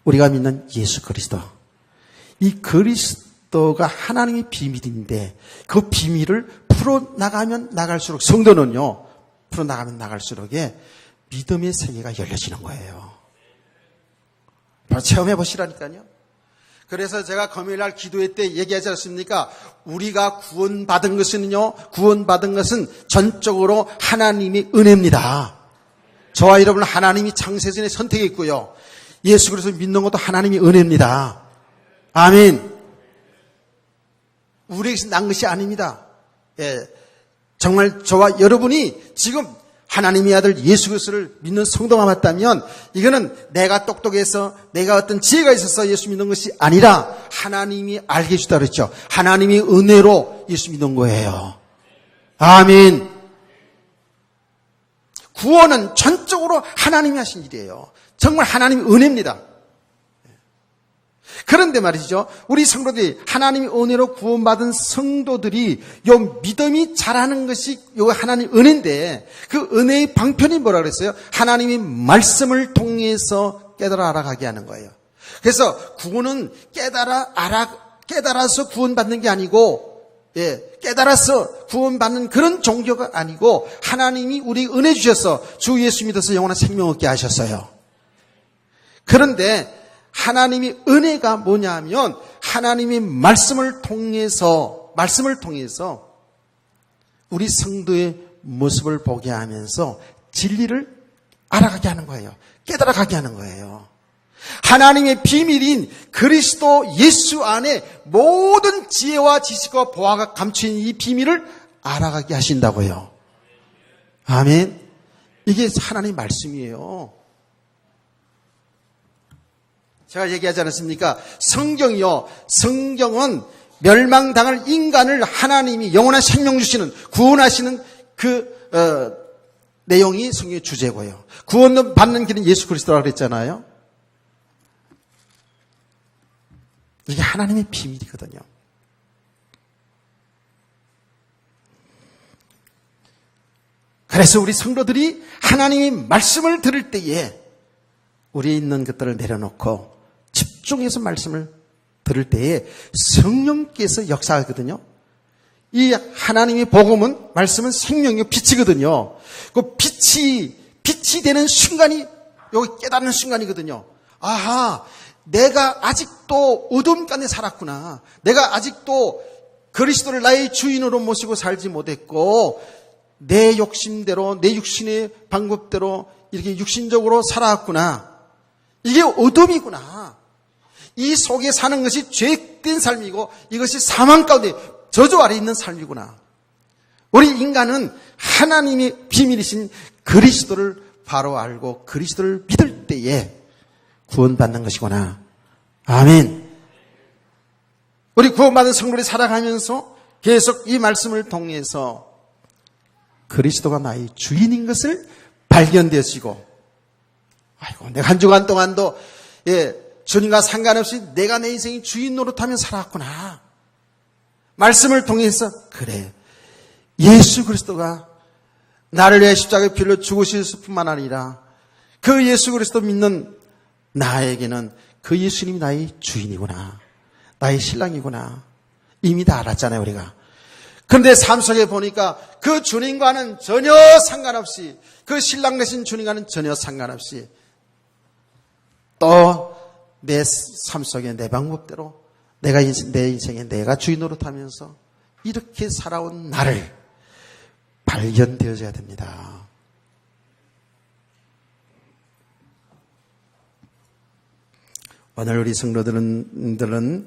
우리가 믿는 예수 그리스도. 이 그리스도가 하나님의 비밀인데 그 비밀을 풀어나가면 나갈수록 성도는요. 풀어나가면 나갈수록에 믿음의 세계가 열려지는 거예요. 바로 체험해 보시라니까요. 그래서 제가 금요일날 기도회 때 얘기하지 않습니까? 우리가 구원받은 것은 전적으로 하나님의 은혜입니다. 저와 여러분은 하나님이 창세전에 선택했고요. 예수 그리스도 믿는 것도 하나님의 은혜입니다. 아멘. 우리에게서 난 것이 아닙니다. 예, 정말 저와 여러분이 지금 하나님의 아들 예수 그리스도를 믿는 성도가 맞다면 이거는 내가 똑똑해서 내가 어떤 지혜가 있어서 예수 믿는 것이 아니라 하나님이 알게 해주다 그랬죠. 하나님이 은혜로 예수 믿는 거예요. 아멘. 구원은 전적으로 하나님이 하신 일이에요. 정말 하나님의 은혜입니다. 그런데 말이죠. 우리 성도들이 하나님의 은혜로 구원받은 성도들이 요 믿음이 자라는 것이 요 하나님의 은혜인데 그 은혜의 방편이 뭐라 그랬어요? 하나님의 말씀을 통해서 깨달아 알아가게 하는 거예요. 그래서 구원은 깨달아서 구원받는 게 아니고 깨달아서 구원받는 그런 종교가 아니고 하나님이 우리 은혜 주셔서 주 예수 믿어서 영원한 생명 얻게 하셨어요. 그런데 하나님의 은혜가 뭐냐 하면 하나님의 말씀을 통해서 우리 성도의 모습을 보게 하면서 진리를 알아가게 하는 거예요. 깨달아가게 하는 거예요. 하나님의 비밀인 그리스도 예수 안에 모든 지혜와 지식과 보화가 감추인 이 비밀을 알아가게 하신다고요. 아멘. 이게 하나님의 말씀이에요. 제가 얘기하지 않았습니까? 성경이요. 성경은 멸망당할 인간을 하나님이 영원한 생명 주시는, 구원하시는 내용이 성경의 주제고요. 구원 받는 길은 예수 그리스도라고 그랬잖아요. 이게 하나님의 비밀이거든요. 그래서 우리 성도들이 하나님의 말씀을 들을 때에 우리에 있는 것들을 내려놓고 집중해서 말씀을 들을 때에 성령께서 역사하거든요. 이 하나님의 복음은, 말씀은 생명이고 빛이거든요. 그 빛이 되는 순간이 여기 깨닫는 순간이거든요. 아하, 내가 아직도 어둠 가운데 살았구나. 내가 아직도 그리스도를 나의 주인으로 모시고 살지 못했고 내 욕심대로, 내 육신의 방법대로 이렇게 육신적으로 살아왔구나. 이게 어둠이구나. 이 속에 사는 것이 죄된 삶이고 이것이 사망 가운데 저주 아래 있는 삶이구나. 우리 인간은 하나님의 비밀이신 그리스도를 바로 알고 그리스도를 믿을 때에 구원받는 것이구나. 아멘. 우리 구원받은 성도들이 살아가면서 계속 이 말씀을 통해서 그리스도가 나의 주인인 것을 발견되시고, 아이고, 내가 한 주간 동안도 주님과 상관없이 내가 내 인생의 주인 노릇하며 살았구나. 말씀을 통해서 그래, 예수 그리스도가 나를 위해 십자가에 피를 죽으실 뿐만 아니라 그 예수 그리스도 믿는 나에게는 그 예수님이 나의 주인이구나, 나의 신랑이구나. 이미 다 알았잖아요, 우리가. 그런데 삶 속에 보니까 그 주님과는 전혀 상관없이, 그 신랑 되신 주님과는 전혀 상관없이 또 내 삶 속에 내 방법대로 내 인생에 내가 주인 노릇하면서 이렇게 살아온 나를 발견되어져야 됩니다. 오늘 우리 성도들은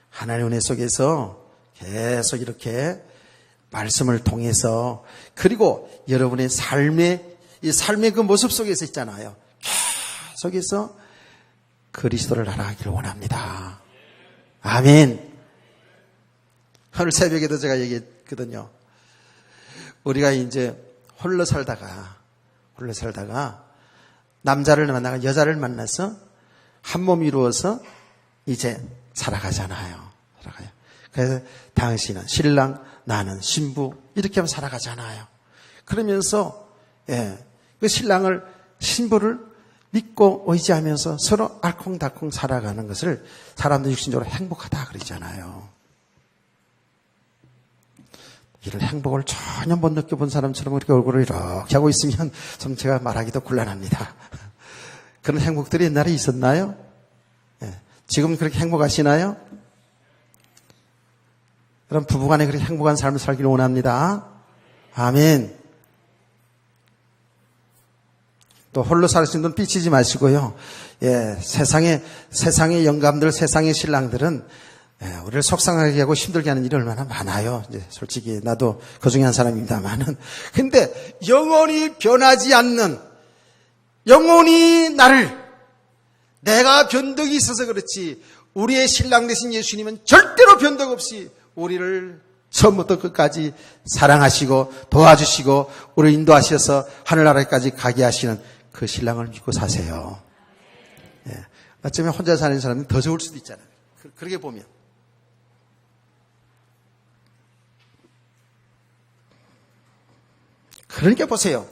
하나님의 은혜 속에서 계속 이렇게 말씀을 통해서, 그리고 여러분의 이 삶의 그 모습 속에서 있잖아요. 계속해서 그리스도를 알아가기를 원합니다. 아멘. 오늘 새벽에도 제가 얘기했거든요. 우리가 이제 홀로 살다가 남자를 만나고 여자를 만나서 한 몸 이루어서 이제 살아가잖아요. 그래서 당신은 신랑, 나는 신부, 이렇게 하면 살아가잖아요. 그러면서 그 신부를 믿고 의지하면서 서로 알콩달콩 살아가는 것을 사람들 육신적으로 행복하다 그러잖아요. 이런 행복을 전혀 못 느껴본 사람처럼 이렇게 얼굴을 이렇게 하고 있으면 좀 제가 말하기도 곤란합니다. 그런 행복들이 옛날에 있었나요? 지금 그렇게 행복하시나요? 그럼 부부간에 그렇게 행복한 삶을 살기를 원합니다. 아멘. 또 홀로 살 수 있는 삐치지 마시고요. 세상의 영감들, 세상의 신랑들은 우리를 속상하게 하고 힘들게 하는 일이 얼마나 많아요. 이제 솔직히 나도 그 중에 한 사람입니다만은. 근데 영원히 변하지 않는, 영원히 내가 변덕이 있어서 그렇지, 우리의 신랑 되신 예수님은 절대로 변덕 없이 우리를 처음부터 끝까지 사랑하시고 도와주시고 우리를 인도하셔서 하늘나라까지 가게 하시는 그 신랑을 믿고 사세요. 어쩌면 혼자 사는 사람은 더 좋을 수도 있잖아요. 그렇게 보면. 그러니까 보세요.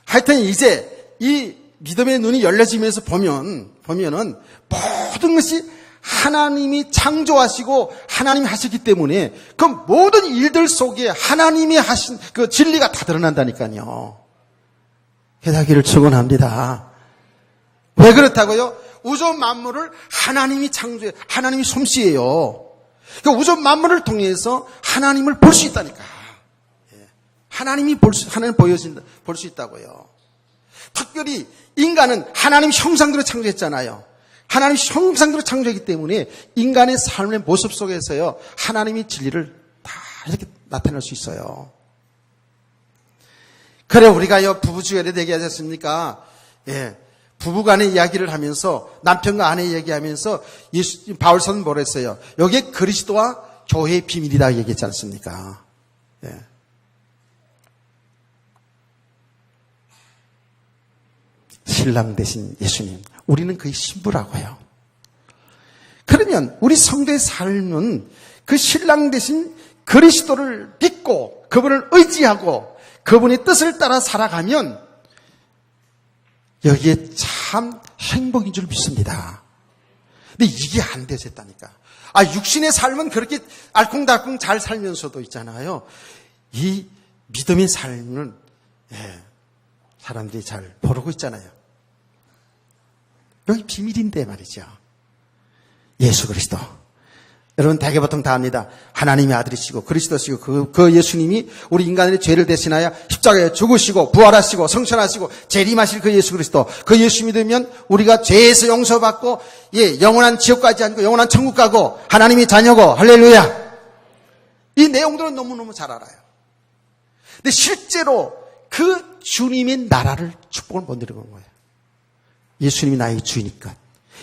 하여튼 이제 이 믿음의 눈이 열려지면서 보면은 모든 것이 하나님이 창조하시고 하나님이 하셨기 때문에 그 모든 일들 속에 하나님이 하신 그 진리가 다 드러난다니까요. 깨닫기를 축원합니다. 왜 그렇다고요? 우주 만물을 하나님이 창조해, 하나님이 솜씨예요. 그 우주 만물을 통해서 하나님을 볼 수 있다니까. 하나님이 볼 수 있다고요. 특별히 인간은 하나님 형상대로 창조했잖아요. 하나님 형상대로 창조했기 때문에 인간의 삶의 모습 속에서요, 하나님의 진리를 다 이렇게 나타낼 수 있어요. 그래, 우리가요, 부부주의에 얘기하지 않습니까? 예. 부부간의 이야기를 하면서, 남편과 아내 얘기하면서, 바울서는 뭐라 했어요? 여기에 그리스도와 교회의 비밀이다 얘기했지 않습니까? 예. 신랑 대신 예수님. 우리는 그의 신부라고요. 그러면 우리 성도의 삶은 그 신랑 대신 그리스도를 믿고 그분을 의지하고 그분의 뜻을 따라 살아가면 여기에 참 행복인 줄 믿습니다. 근데 이게 안 되셨다니까. 육신의 삶은 그렇게 알콩달콩 잘 살면서도 있잖아요. 이 믿음의 삶은 사람들이 잘 모르고 있잖아요. 여기 비밀인데 말이죠. 예수 그리스도. 여러분 대개 보통 다 압니다. 하나님의 아들이시고 그리스도시고 그 예수님이 우리 인간의 죄를 대신하여 십자가에 죽으시고 부활하시고 성천하시고 재림하실 그 예수 그리스도. 그 예수 믿으면 우리가 죄에서 용서받고 영원한 지옥 가지 않고 영원한 천국 가고 하나님의 자녀고 할렐루야. 이 내용들은 너무너무 잘 알아요. 근데 실제로 그 주님의 나라를 축복을 못 누리는 거예요. 예수님이 나의 주이니까.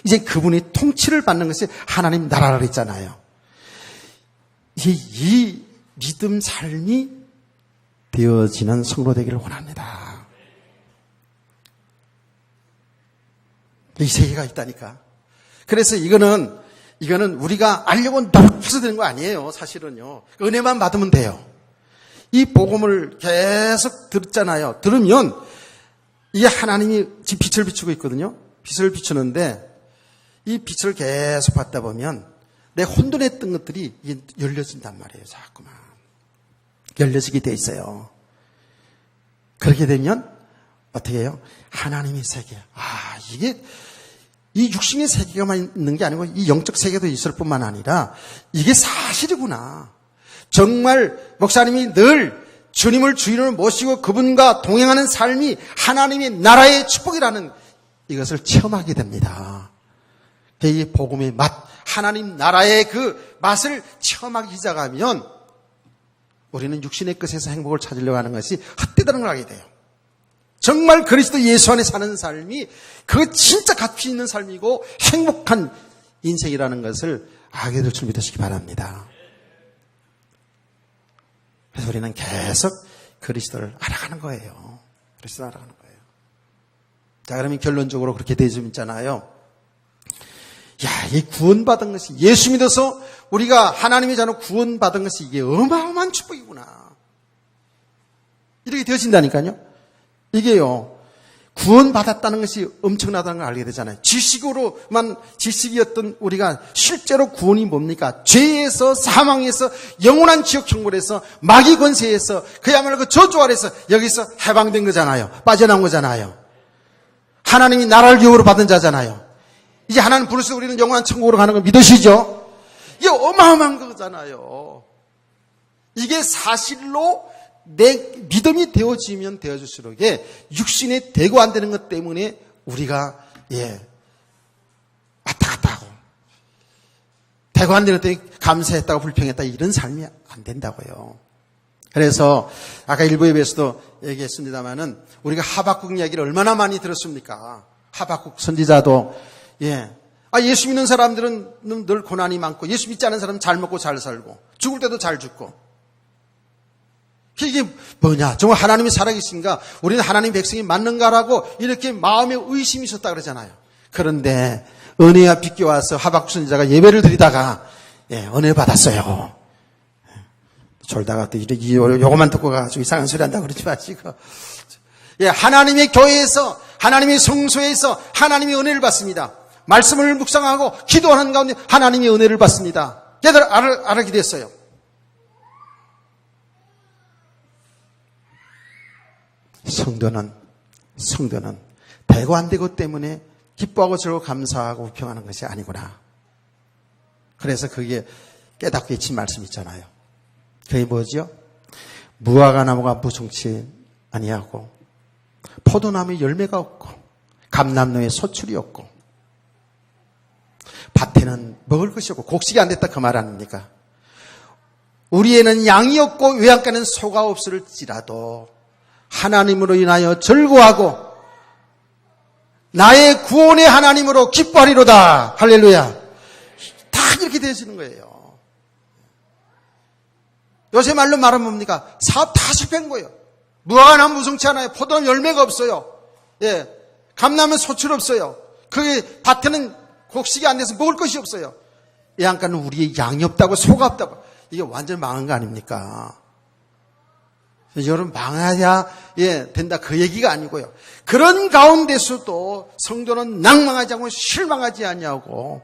이제 그분의 통치를 받는 것이 하나님 나라를 했잖아요. 이 믿음 삶이 되어지는 성도 되기를 원합니다. 이 세계가 있다니까. 그래서 이거는 우리가 알려고 노력해서 되는 거 아니에요. 사실은요. 은혜만 받으면 돼요. 이 복음을 계속 듣잖아요. 들으면 이게 하나님이 지금 빛을 비추고 있거든요. 빛을 비추는데 이 빛을 계속 받다 보면 내 혼돈했던 것들이 열려진단 말이에요. 자꾸만. 열려지게 돼 있어요. 그렇게 되면 어떻게 해요? 하나님의 세계. 이게 이 육신의 세계가만 있는 게 아니고 이 영적 세계도 있을 뿐만 아니라 이게 사실이구나. 정말 목사님이 늘 주님을 주인으로 모시고 그분과 동행하는 삶이 하나님의 나라의 축복이라는 이것을 체험하게 됩니다. 이 복음의 맛, 하나님 나라의 그 맛을 체험하기 시작하면 우리는 육신의 끝에서 행복을 찾으려고 하는 것이 헛되다는 걸 알게 돼요. 정말 그리스도 예수 안에 사는 삶이 그 진짜 가치 있는 삶이고 행복한 인생이라는 것을 알게 될 줄 믿으시기 바랍니다. 그래서 우리는 계속 그리스도를 알아가는 거예요. 그리스도를 알아가는 거예요. 자, 그러면 결론적으로 그렇게 되어지면 있잖아요. 이 구원받은 것이, 예수 믿어서 우리가 하나님의 자녀 구원받은 것이 이게 어마어마한 축복이구나. 이렇게 되어진다니까요. 이게요, 구원받았다는 것이 엄청나다는 걸 알게 되잖아요. 지식이었던 우리가 실제로 구원이 뭡니까? 죄에서, 사망에서, 영원한 지옥 천국에서, 마귀 권세에서, 그야말로 그 저주 아래서 여기서 해방된 거잖아요. 빠져나온 거잖아요. 하나님이 나라를 기업으로 받은 자잖아요. 이제 하나님 부르셔서 우리는 영원한 천국으로 가는 걸 믿으시죠? 이게 어마어마한 거잖아요. 이게 사실로 내 믿음이 되어지면 되어질수록 육신에 대고 안 되는 것 때문에 우리가 왔다 갔다 하고 대고 안 되는 것 때문에 감사했다고 불평했다 이런 삶이 안 된다고요. 그래서 아까 일부에서도 얘기했습니다마는 우리가 하박국 이야기를 얼마나 많이 들었습니까? 하박국 선지자도 예수 믿는 사람들은 늘 고난이 많고 예수 믿지 않은 사람은 잘 먹고 잘 살고 죽을 때도 잘 죽고 이게 뭐냐? 정말 하나님이 살아계신가? 우리는 하나님 백성이 맞는가라고 이렇게 마음에 의심이 있었다 그러잖아요. 그런데 은혜와 빛이 와서 하박국 선지자가 예배를 드리다가 은혜를 받았어요. 졸다가 또 요거만 듣고 가지고 이상한 소리 한다고 그러지 마시고 하나님의 교회에서 하나님의 성소에서 하나님의 은혜를 받습니다. 말씀을 묵상하고 기도하는 가운데 하나님의 은혜를 받습니다. 얘들 알게 됐어요. 성도는 되고 안 되고 때문에 기뻐하고 즐거워 감사하고 불평하는 것이 아니구나. 그래서 그게 깨닫고 계신 말씀 있잖아요. 그게 뭐죠? 무화과 나무가 무성치 아니하고 포도나무에 열매가 없고 감람나무에 소출이 없고 밭에는 먹을 것이 없고 곡식이 안 됐다 그 말 아닙니까? 우리에는 양이 없고 외양간에는 소가 없을지라도 하나님으로 인하여 즐거워하고 나의 구원의 하나님으로 기뻐하리로다. 할렐루야. 다 이렇게 되어지는 거예요. 요새 말로 말하면 뭡니까? 사업 다 실패한 거예요. 무화과나 무성치 않아요. 포도는 열매가 없어요. 예, 감나무는 소출 없어요. 그게 밭에는 곡식이 안 돼서 먹을 것이 없어요. 외양간은 우리의 양이 없다고 소가 없다고. 이게 완전 망한 거 아닙니까? 여러분 망해야 된다 그 얘기가 아니고요. 그런 가운데서도 성도는 낭망하지 않고 실망하지 아니하고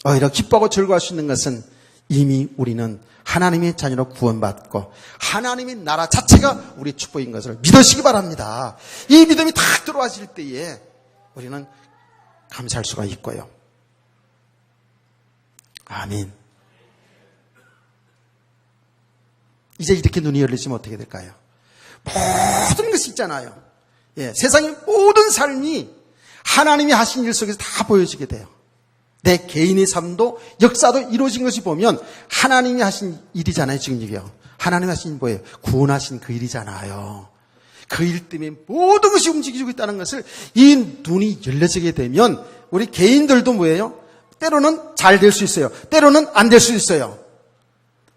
오히려 기뻐하고 즐거워할 수 있는 것은 이미 우리는 하나님의 자녀로 구원받고 하나님의 나라 자체가 우리 축복인 것을 믿으시기 바랍니다. 이 믿음이 다 들어와질 때에 우리는 감사할 수가 있고요. 아멘. 이제 이렇게 눈이 열리시면 어떻게 될까요? 모든 것이 있잖아요. 예, 세상의 모든 삶이 하나님이 하신 일 속에서 다 보여지게 돼요. 내 개인의 삶도 역사도 이루어진 것이 보면 하나님이 하신 일이잖아요. 지금 이게요. 하나님이 하신 일 뭐예요? 구원하신 그 일이잖아요. 그 일 때문에 모든 것이 움직이고 있다는 것을 이 눈이 열려지게 되면 우리 개인들도 뭐예요? 때로는 잘 될 수 있어요. 때로는 안 될 수 있어요.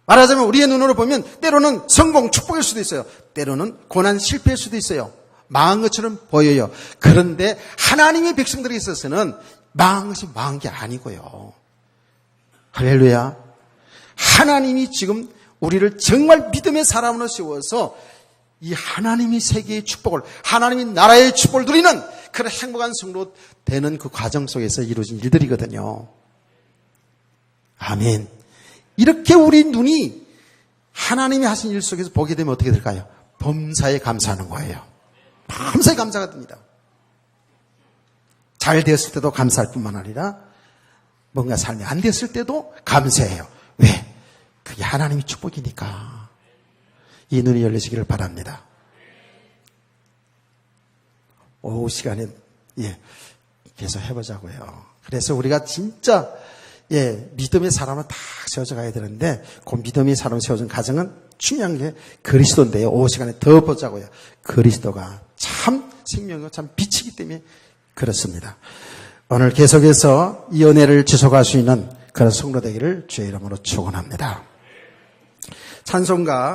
말하자면 우리의 눈으로 보면 때로는 성공, 축복일 수도 있어요. 때로는 고난, 실패일 수도 있어요. 망한 것처럼 보여요. 그런데 하나님의 백성들에 있어서는 망한 것이 망한 게 아니고요. 할렐루야. 하나님이 지금 우리를 정말 믿음의 사람으로 세워서 이 하나님의 세계의 축복을, 하나님의 나라의 축복을 누리는 그런 행복한 성도로 되는 그 과정 속에서 이루어진 일들이거든요. 아멘. 이렇게 우리 눈이 하나님이 하신 일 속에서 보게 되면 어떻게 될까요? 범사에 감사하는 거예요. 범사에 감사가 듭니다. 잘 되었을 때도 감사할 뿐만 아니라 뭔가 삶이 안 됐을 때도 감사해요. 왜? 그게 하나님의 축복이니까. 이 눈이 열리시기를 바랍니다. 오후 시간에 계속 해보자고요. 그래서 우리가 진짜 믿음의 사람은 다 세워져 가야 되는데 그 믿음의 사람 세워진 가정은 중요한 게 그리스도인데요. 오후 시간에 더 보자고요. 그리스도가 참 생명이고 참 빛이기 때문에 그렇습니다. 오늘 계속해서 이 은혜를 지속할 수 있는 그런 성도 되기를 주의 이름으로 축원합니다. 찬송가